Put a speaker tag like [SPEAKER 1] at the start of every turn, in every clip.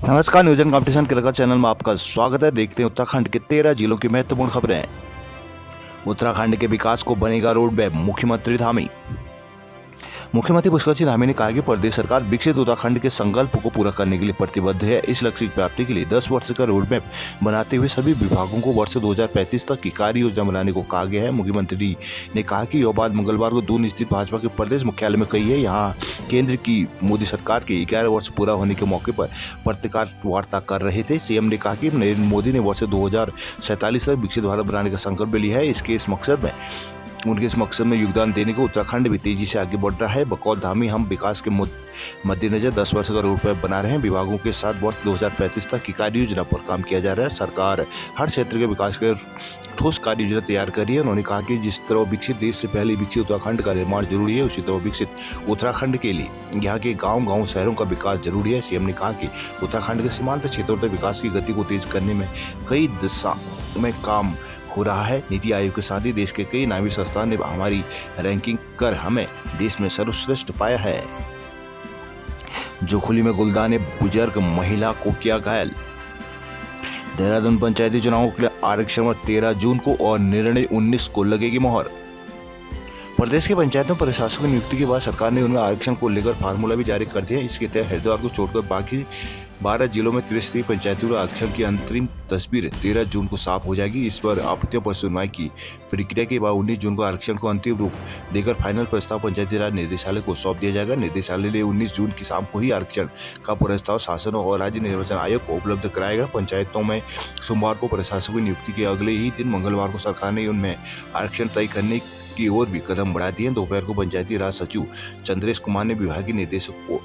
[SPEAKER 1] नमस्कार, news and competition के लगा चैनल में आपका स्वागत है। देखते हैं उत्तराखंड के 13 जिलों की महत्वपूर्ण खबरें। उत्तराखंड के विकास को बनेगा रोड मैप, मुख्यमंत्री धामी। मुख्यमंत्री पुष्कर सिंह धामी ने कहा कि प्रदेश सरकार विकसित उत्तराखंड के संकल्प को पूरा करने के लिए प्रतिबद्ध है। इस लक्ष्य की प्राप्ति के लिए 10 वर्ष का रोड मैप बनाते हुए सभी विभागों को वर्ष 2035 तक की कार्य योजना बनाने को कहा गया है। मुख्यमंत्री ने कहा कि यह बात मंगलवार को दून स्थित भाजपा के प्रदेश मुख्यालय में कही है। यहाँ केंद्र की मोदी सरकार के 11 वर्ष पूरा होने के मौके पर पत्रकार वार्ता कर रहे थे। सीएम ने कहा कि नरेंद्र मोदी ने वर्ष 2047 तक विकसित भारत बनाने का संकल्प लिया है। उनके इस मकसद में योगदान देने को उत्तराखंड भी तेजी से आगे बढ़ रहा है। बकौल धामी, हम विकास के मद्देनजर 10 वर्ष का रोड मैप बना रहे हैं। विभागों के साथ वर्ष 2035 तक की कार्य योजना पर काम किया जा रहा है। सरकार हर क्षेत्र के विकास के ठोस कार्य योजना तैयार कर रही है। उन्होंने कहा कि जिस तरह विकसित देश से पहले विकसित उत्तराखंड का निर्माण जरूरी है, उसी तरह विकसित उत्तराखंड के लिए यहाँ के गाँव शहरों का विकास जरूरी है। सीएम ने कहा कि उत्तराखंड के सीमांत क्षेत्रों तक विकास की गति को तेज करने में कई दिशा में काम हो रहा है। नीति आयोग के साथ ही देश के कई नामी संस्थान ने हमारी रैंकिंग कर हमें देश में सर्वश्रेष्ठ पाया है। जोखुली में गुलदाने, बुजुर्ग महिला को किया घायल। देहरादून पंचायती चुनावों के लिए आरक्षण में 13 जून को और निर्णय 19 को लगेगी मोहर। प्रदेश की पंचायतों प्रशासकों की नियुक्ति के बाद सरकार ने उनमें आरक्षण को लेकर फार्मूला भी जारी कर दिया है। इसके तहत हरिद्वार को छोड़कर बाकी 12 जिलों में त्रिस्तरीय पंचायती आरक्षण की अंतरिम तस्वीर 13 जून को साफ हो जाएगी। इस पर आपत्तियों पर सुनवाई की प्रक्रिया के बाद 19 जून को आरक्षण को अंतिम रूप देकर फाइनल प्रस्ताव पंचायती राज निदेशालय को सौंप दिया जाएगा। निदेशालय ने 19 जून की शाम को ही आरक्षण का प्रस्ताव शासन और राज्य निर्वाचन आयोग को उपलब्ध कराएगा। पंचायतों में सोमवार को प्रशासकों की नियुक्ति के अगले ही दिन मंगलवार को सरकार ने उनमें आरक्षण तय करने की ओर भी कदम बढ़ा दिए। दोपहर को पंचायती राज सचिव चंद्रेश कुमार ने विभागीय निदेशक को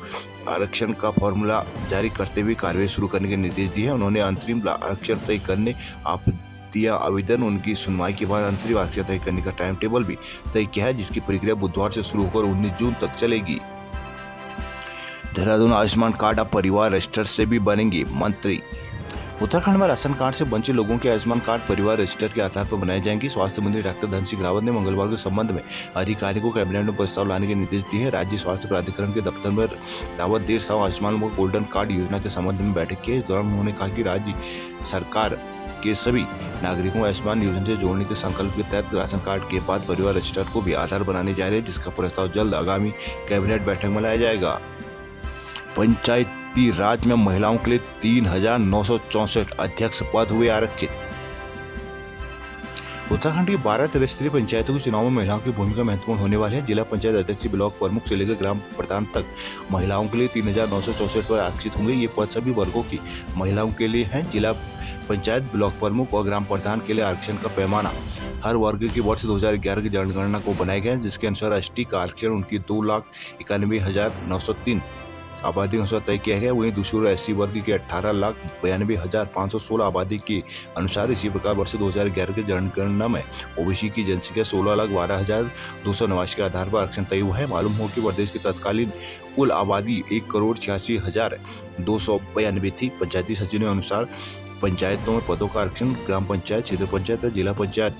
[SPEAKER 1] आरक्षण का फॉर्मूला जारी करते हुए कार्रवाई शुरू करने के निर्देश दिए। उन्होंने अंतरिम आरक्षण तय करने आपत्तियां आवेदन उनकी सुनवाई के बाद अंतरिम आरक्षण तय करने का टाइम टेबल भी तय किया है, जिसकी प्रक्रिया बुधवार से शुरू होकर 19 जून तक चलेगी। देहरादून आयुष्मान कार्ड अब परिवार रजिस्टर से भी बनेंगे मंत्री। उत्तराखंड में राशन कार्ड से वंचित लोगों के आयुष्मान कार्ड परिवार रजिस्टर के आधार पर बनाए जाएंगे। स्वास्थ्य मंत्री डॉक्टर धन सिंह रावत ने मंगलवार के संबंध में अधिकारियों को कैबिनेट में प्रस्ताव लाने के निर्देश दिए हैं। राज्य स्वास्थ्य प्राधिकरण के दफ्तर में रावत देर शाम आयुष्मान गोल्डन कार्ड योजना के संबंध में बैठक की। इस दौरान उन्होंने कहा कि राज्य सरकार के सभी नागरिकों को आयुष्मान योजना से जोड़ने के संकल्प के तहत राशन कार्ड के बाद परिवार रजिस्टर को भी आधार बनाने जा रहे हैं, जिसका प्रस्ताव जल्द आगामी कैबिनेट बैठक में लाया जाएगा। पंचायती राज में महिलाओं के लिए 3,964 अध्यक्ष पद हुए आरक्षित। उत्तराखंड की 12 त्रिस्तरीय पंचायतों के चुनाव में महिलाओं की भूमिका महत्वपूर्ण होने वाली है। जिला पंचायत अध्यक्ष, ब्लॉक प्रमुख से लेकर ग्राम प्रधान तक महिलाओं के लिए 3,964 पद आरक्षित होंगे। ये पद सभी वर्गों की महिलाओं के लिए हैं। जिला पंचायत, ब्लॉक प्रमुख और ग्राम प्रधान के लिए आरक्षण का पैमाना हर वर्ग की वर्ष 2011 की जनगणना को बनाया गया है, जिसके अनुसार एसटी का आरक्षण उनकी 2,91,903 आबादी अनुसार तय किया गया। वहीं दूसरी ओर एससी वर्ग के 18,92,516 आबादी के अनुसार इसी प्रकार वर्ष 2011 की जनगणना में ओबीसी की जनसंख्या 16,12,289 के आधार पर आरक्षण तय हुआ है। मालूम हो कि प्रदेश की तत्कालीन कुल आबादी 1,86,292 थी। पंचायती सचिव के अनुसार पंचायतों में पदों का आरक्षण ग्राम पंचायत, क्षेत्र पंचायत, जिला पंचायत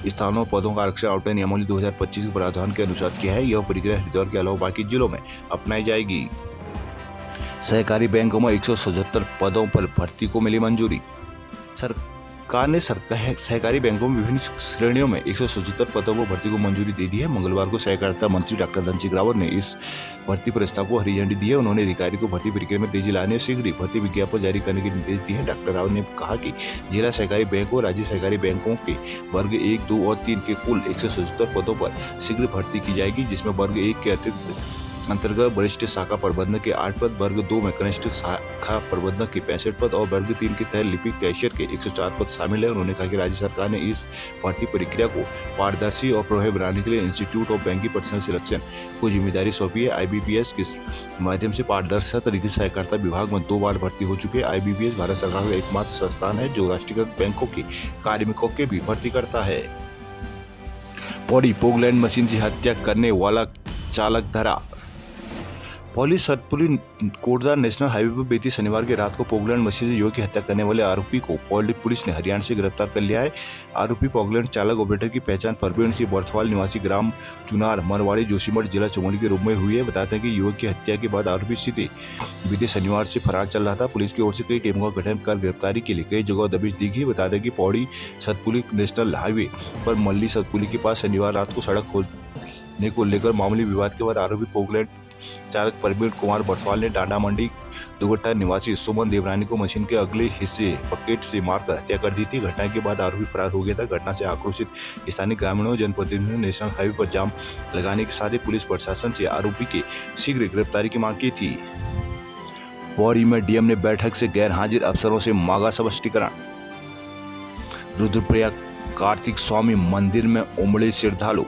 [SPEAKER 1] स्थानों पदों का आरक्षण आउटलाइन नियमावली 2025 के प्रावधान के अनुसार किया है। यह प्रक्रिया हरिद्वार के अलावा बाकी जिलों में अपनाई जाएगी। सहकारी बैंकों में 177 पदों पर भर्ती को मिली मंजूरी। सरकार ने सहकारी बैंकों में विभिन्न श्रेणियों में 177 पदों पर भर्ती को मंजूरी दे दी है। मंगलवार को सहकारिता मंत्री डॉक्टर धन सिंह रावत ने इस भर्ती प्रस्ताव को हरी झंडी दी है। उन्होंने अधिकारी को भर्ती प्रक्रिया में तेजी लाने, शीघ्र ही भर्ती विज्ञापन जारी करने के निर्देश दिए हैं। डॉक्टर रावत ने कहा कि जिला सहकारी बैंक और राज्य सहकारी बैंकों के वर्ग 1, 2 और 3 के कुल 177 पदों पर शीघ्र भर्ती की जाएगी, जिसमें वर्ग 1 के अंतर्गत वरिष्ठ शाखा प्रबंधक के 8 पद, वर्ग 2 में कनिष्ठ शाखा प्रबंधक के 65 पद और वर्ग 3 के तहत लिपिक कैशियर के 104 पद शामिल है। उन्होंने कहा कि राज्य सरकार ने इस भर्ती प्रक्रिया को पारदर्शी और प्रभावी बनाने के लिए institute of banking personal selection को जिम्मेदारी सौंपी है। IBPS के माध्यम से पारदर्शी तरीके से सहकारिता विभाग में 2 बार भर्ती हो चुके हैं। IBPS भारत सरकार का एकमात्र संस्थान है जो राष्ट्रीयकृत बैंकों के कार्मिकों के भी भर्ती करता है। पौड़ी पोगलैंड मशीन से हत्या करने वाला चालक धरा। पौली सतपुली कोटद्वार नेशनल हाईवे पर बीती शनिवार की रात को पोगलैंड मशीन से युवक की हत्या करने वाले आरोपी को पौली पुलिस ने हरियाणा से गिरफ्तार कर लिया है। आरोपी पोगलैंड चालक ऑपरेटर की पहचान परवीन सिंह बर्थवाल निवासी ग्राम चुनार मरवाड़ी जोशीमठ जिला चमोली के रूप में हुई है। बताते हैं कि युवक की हत्या के बाद आरोपी सीधे बीते शनिवार से फरार चल रहा था। पुलिस की ओर से कई टीमों का गठन कर गिरफ्तारी के लिए कई जगह दबिश दी गई। बताते हैं कि पौड़ी सतपुली नेशनल हाईवे पर मल्ली सतपुली के पास शनिवार रात को सड़क खोदने को लेकर मामूली विवाद के बाद आरोपी पोगलैंड चालक परवीन कुमार बर्थवाल ने डांडा मंडी दुगट्टा निवासी सुमन देवरानी को मशीन के अगले हिस्से पकेट से मारकर हत्या कर दी थी। घटना के बाद आरोपी फरार हो गया था। घटना से आक्रोशित स्थानीय ग्रामीणों जनप्रतिनिधियों ने नेशनल हाईवे पर जाम लगाने के साथ ही पुलिस प्रशासन से आरोपी की शीघ्र गिरफ्तारी की मांग की थी। पौड़ी में डीएम ने बैठक से गैर हाजिर अफसरों से मांगा स्पष्टीकरण। रुद्रप्रयाग कार्तिक स्वामी मंदिर में उमड़े श्रद्धालु।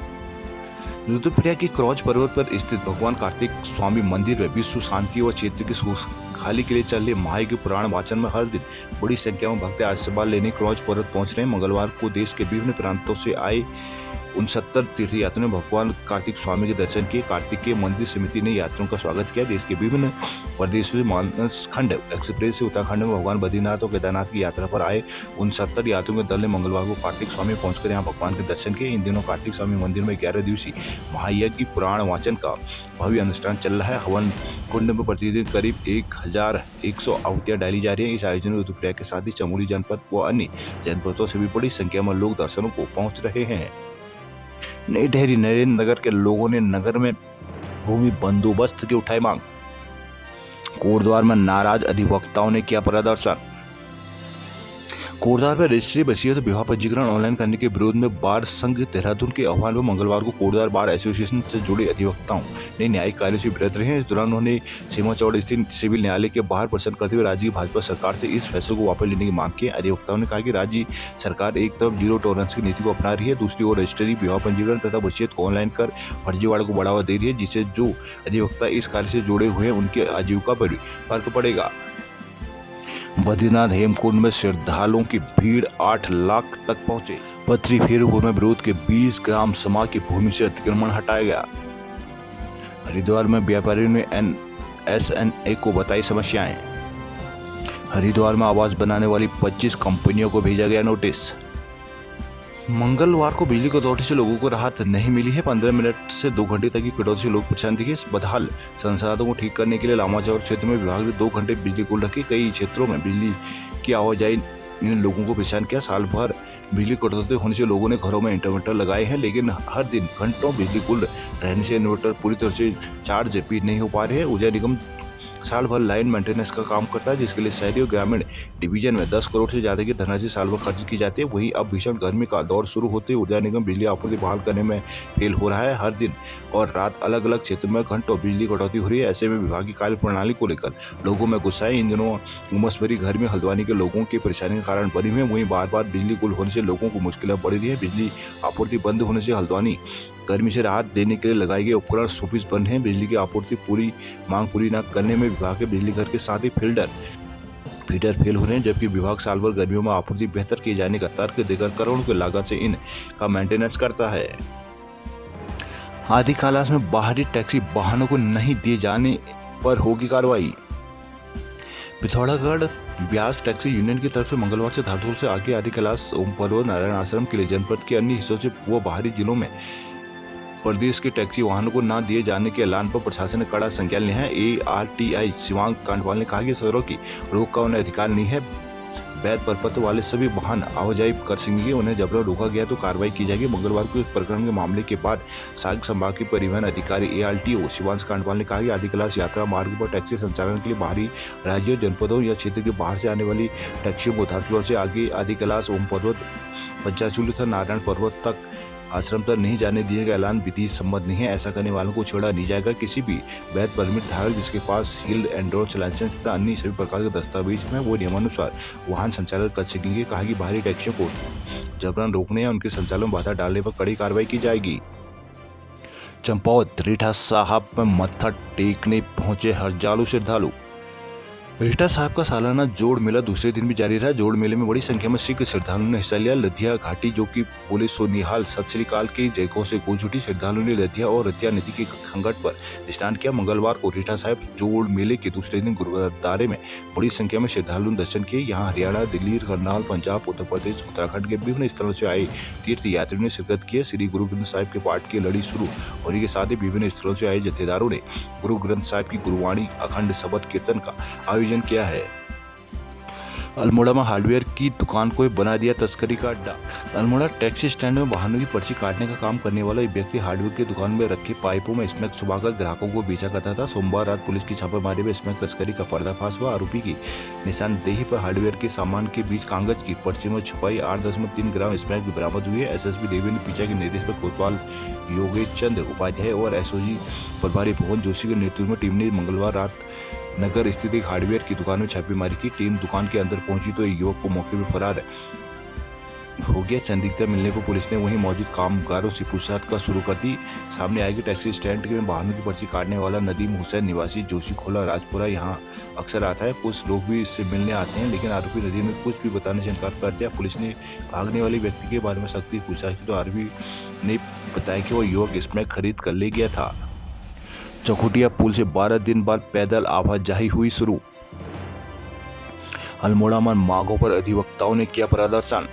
[SPEAKER 1] रुद्रप्रयाग की क्रॉच पर्वत पर स्थित भगवान कार्तिक स्वामी मंदिर में विश्व शांति व क्षेत्र की खुशहाली के लिए चल रहे महायज्ञ पुराण वाचन में हर दिन बड़ी संख्या में भक्त आशीर्वाद लेने क्रॉच पर्वत पहुंच रहे हैं। मंगलवार को देश के विभिन्न प्रांतों से आए 69 तीर्थयात्रियों ने भगवान कार्तिक स्वामी के दर्शन किए। कार्तिकेय मंदिर समिति ने यात्रियों का स्वागत किया। देश के विभिन्न प्रदेशों से मानस खंड एक्सप्रेस से उत्तराखंड में भगवान बद्रीनाथ और केदारनाथ की यात्रा पर आए 69 यात्रियों के दल ने मंगलवार को कार्तिक स्वामी पहुंचकर यहां भगवान के दर्शन किए। इन दिनों कार्तिक स्वामी मंदिर में 11 दिवसीय महायज्ञ पुराण वाचन का भव्य अनुष्ठान चल रहा है। हवन कुंड में प्रतिदिन करीब 1100 आहुतियां डाली जा रही है। इस आयोजन में रुद्रप्रयाग के साथ ही चमोली जनपद व अन्य जनपदों से भी बड़ी संख्या में लोग दर्शनों को पहुंच रहे हैं। नई डेहरी नरेंद्र नगर के लोगों ने नगर में भूमि बंदोबस्त की उठाई मांग। कोटद्वार में नाराज अधिवक्ताओं ने किया प्रदर्शन। कोटद्वार में रजिस्ट्री वसीयत विवाह पंजीकरण ऑनलाइन करने के विरोध में बार संघ देहरादून के आह्वान में मंगलवार को कोटद्वार बार एसोसिएशन से जुड़े अधिवक्ताओं ने न्यायिक कार्य से विरत रहे हैं। इस दौरान उन्होंने सीमा चौड़ स्थित सिविल न्यायालय के बाहर प्रदर्शन करते हुए राज्य की भाजपा सरकार से इस फैसले को वापस लेने की मांग की। अधिवक्ताओं ने कहा कि राज्य सरकार एक तरफ जीरो टॉलरेंस की नीति को अपना रही है, दूसरी ओर रजिस्ट्री विवाह पंजीकरण तथा वसीयत को ऑनलाइन कर फर्जीवाड़े को बढ़ावा दे रही है, जिससे जो अधिवक्ता इस कार्य से जुड़े हुए हैं उनकी आजीविका पर भी फर्क पड़ेगा। बद्रीनाथ हेमकुंड में श्रद्धालुओं की भीड़ 8 लाख तक पहुंचे। पथरी फेरूपुर में विरोध के 20 ग्राम समाज की भूमि से अतिक्रमण हटाया गया। हरिद्वार में व्यापारियों ने एसएनए को बताई समस्याएं। हरिद्वार में आवास बनाने वाली 25 कंपनियों को भेजा गया नोटिस। मंगलवार को बिजली कटौती से लोगों को राहत नहीं मिली है। 15 मिनट से 2 घंटे तक की कटौती से लोग परेशान दिखे। इस बदहाल संसाधनों को ठीक करने के लिए लामाचौर क्षेत्र में विभाग ने 2 घंटे बिजली गुल रखी। कई क्षेत्रों में बिजली की आवाजाही ने लोगों को परेशान किया। साल भर बिजली कटौती होने से लोगों ने घरों में इन्वर्टर लगाए हैं, लेकिन हर दिन घंटों बिजली गुल रहने से इन्वर्टर पूरी तरह से चार्ज भी नहीं हो पा रहे हैं। ऊर्जा निगम साल भर लाइन मेंटेनेंस का काम करता है, जिसके लिए शहरी और ग्रामीण डिवीजन में 10 करोड़ से ज्यादा की धनराशि साल भर खर्च की जाती है। वहीं अब भीषण गर्मी का दौर शुरू होते ऊर्जा निगम बिजली आपूर्ति बहाल करने में फेल हो रहा है। हर दिन और रात अलग अलग क्षेत्र में घंटों बिजली कटौती हो रही है। ऐसे में विभाग की कार्य प्रणाली को लेकर लोगों में गुस्सा है। इन दिनों उमस भरी गर्मी हल्द्वानी के लोगों की परेशानी का कारण बनी हुई है। वहीं बार बार बिजली गुल होने से लोगों को मुश्किलें बढ़ रही है। बिजली आपूर्ति बंद होने से हल्द्वानी गर्मी से राहत देने के लिए लगाए गए उपकरण सुफिस बंद हैं। बिजली की आपूर्ति मांग पूरी न करने में विभाग के बिजली घर के साथ ही फीडर फेल हो रहे हैं, जबकि विभाग साल भर गर्मियों में आपूर्ति बेहतर किए जाने का तर्क देकर करोड़ों की लागत से इनका मेंटेनेंस करता है। आदि कालास में बाहरी टैक्सी वाहनों को नहीं दिए जाने पर होगी कार्रवाई। पिथौरागढ़ ब्यास टैक्सी यूनियन की तरफ से मंगलवार से धारतोल से आगे आदि कैलाश ओम पर्वत नारायण आश्रम के लिए जनपद के अन्य हिस्सों से वो बाहरी जिलों में प्रदेश के टैक्सी वाहनों को न दिए जाने के ऐलान पर प्रशासन ने कड़ा संज्ञान लिया है। ARTI शिवांग कांडवाल ने कहा कि शहरों की रोक का उन्हें अधिकार नहीं है। वैध प्रपत्र वाले सभी वाहन आवाजाही कर सकेंगे। उन्हें जबरन रोका गया तो कार्रवाई की जाएगी। मंगलवार को इस प्रकरण के मामले के बाद साग संभाग के परिवहन अधिकारी ARTO शिवांश कांडवाल ने कहा कि आदि कैलाश यात्रा मार्ग पर टैक्सी संचालन के लिए बाहरी राज्यों, जनपदों या क्षेत्र के बाहर से आने वाली टैक्सियों को धारतुल से आगे आदि कैलाश ओम पर्वत, पंचाचूली तथा नारायण पर्वत तक आश्रम तक नहीं जाने दिए का ऐलान विधि सम्मत नहीं है। ऐसा करने वालों को छोड़ा नहीं जाएगा। किसी भी वैध परमिट धारक जिसके पास हिल एंडोर्स लाइसेंस तथा अन्य सभी प्रकार के दस्तावेज में वो नियमानुसार वाहन संचालन कर सकेंगे। कहा कि बाहरी टैक्सियों को जबरन रोकने या उनके संचालन में बाधा डालने पर कड़ी कार्रवाई की जाएगी। चंपावत रीठा साहब में मत्था टेकने पहुंचे हजारों श्रद्धालु। रीटा साहब का सालाना जोड़ मेला दूसरे दिन भी जारी रहा। जोड़ मेले में बड़ी संख्या में सिख श्रद्धालुओं ने हिस्सा लिया। लधिया घाटी जो कि पुलिस सोनिहाल सत श्रीकाल की जयघोष से गूंज उठी। श्रद्धालुओं ने लधिया और रतिया नदी के संकट पर स्नान किया। मंगलवार को रीटा साहब जोड़ मेले के दूसरे दिन गुरुद्वारे में बड़ी संख्या में श्रद्धालुओं ने दर्शन किए। यहाँ हरियाणा, दिल्ली, करनाल, पंजाब, उत्तर प्रदेश, उत्तराखंड के विभिन्न स्थलों से आए तीर्थ यात्रियों ने शिरकत की। श्री गुरु ग्रंथ साहिब के पाठ की लड़ी शुरू होने के साथ ही विभिन्न स्थलों से आए जत्थेदारों ने गुरु ग्रंथ साहिब की गुरुवाणी अखंड शबद कीर्तन का आयोजन किया है। अल्मोड़ा में हार्डवेयर की दुकान को बना दिया तस्करी का अड्डा। अल्मोड़ा टैक्सी स्टैंड में वाहनों की पर्ची काटने का काम करने वाला एक व्यक्ति हार्डवेयर की दुकान में रखे पाइपों में स्मैक छुपाकर ग्राहकों को बेचा करता था। सोमवार रात पुलिस की छापेमारी में स्मैक तस्करी का पर्दाफाश हुआ। आरोपी की निशानदेही पर हार्डवेयर के सामान के बीच कागज की पर्ची में छुपाई 8.3 ग्राम स्मैक भी बरामद हुई है। एसएसपी देवेंद्र पीछा के निर्देश पर कोतवाल योगेश चंद्र उपाध्याय और एसओजी प्रभारी भुवन जोशी के नेतृत्व में टीम ने मंगलवार रात नगर स्थित एक हार्डवेयर की दुकान में छापेमारी की। टीम दुकान के अंदर पहुंची तो एक युवक को मौके पर फरार हो गया। संदिग्धता मिलने पर पुलिस ने वहीं मौजूद कामगारों से पूछताछ का शुरू कर दी। सामने आई कि टैक्सी स्टैंड के वाहनों की पर्ची काटने वाला नदीम हुसैन निवासी जोशी खोला राजपुरा यहाँ अक्सर आता है। कुछ लोग भी इससे मिलने आते हैं, लेकिन आरोपी नदीम ने कुछ भी बताने से इनकार कर दिया। पुलिस ने भागने वाले व्यक्ति के बारे में सख्ती पूछताछ की तो आरोपी ने बताया कि वह युवक स्मैक खरीद कर ले गया था। चौखुटिया पुल से 12 दिन बाद पैदल आवाजाही हुई शुरू। अल्मोड़ा में मांगों पर अधिवक्ताओं ने किया प्रदर्शन।